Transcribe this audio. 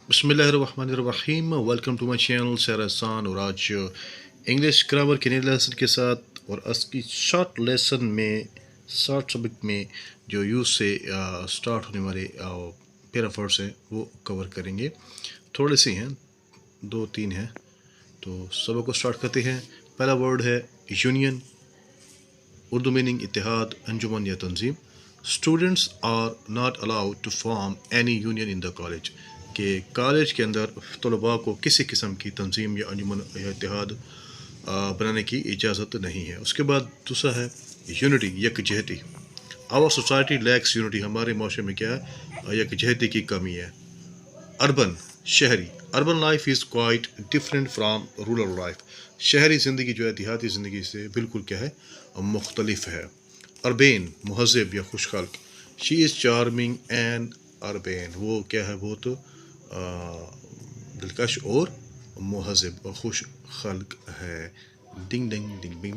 बिस्मिल्लाहिर्रहमानिर्रहीम। Welcome to my channel सैर एहसान। और आज इंग्लिश ग्रामर के नए लेसन के साथ और आज की शॉर्ट लेसन में शॉर्ट सब्जेक्ट में जो यूज़ से स्टार्ट होने वाले पैराफर्स हैं वो कवर करेंगे। थोड़े से हैं, दो तीन हैं, तो सबक को स्टार्ट करते हैं। पहला वर्ड है यूनियन। उर्दू मीनिंग इत्तेहाद, अंजुमन या तंजीम। Students are not allowed to form any union in the college, कि कॉलेज के अंदर तलबा को किसी किस्म की तंजीम या अंजुमन या इत्तेहाद बनाने की इजाज़त नहीं है। उसके बाद दूसरा है यूनिटी, यकजहती। आवर सोसाइटी लैक्स यूनिटी, हमारे माशरे में क्या है, यकजहती की कमी है। अर्बन, शहरी। Urban life is quite different from rural life, शहरी ज़िंदगी जो है देहाती ज़िंदगी से बिल्कुल क्या है, मुख्तलिफ है। अरबेन, महज़ब या खुशखल्क। She is charming and urbane, वो क्या है, बहुत दिलकश और महज़ब और खुश खल्क है। डिंग डिंग डिंग डिंग।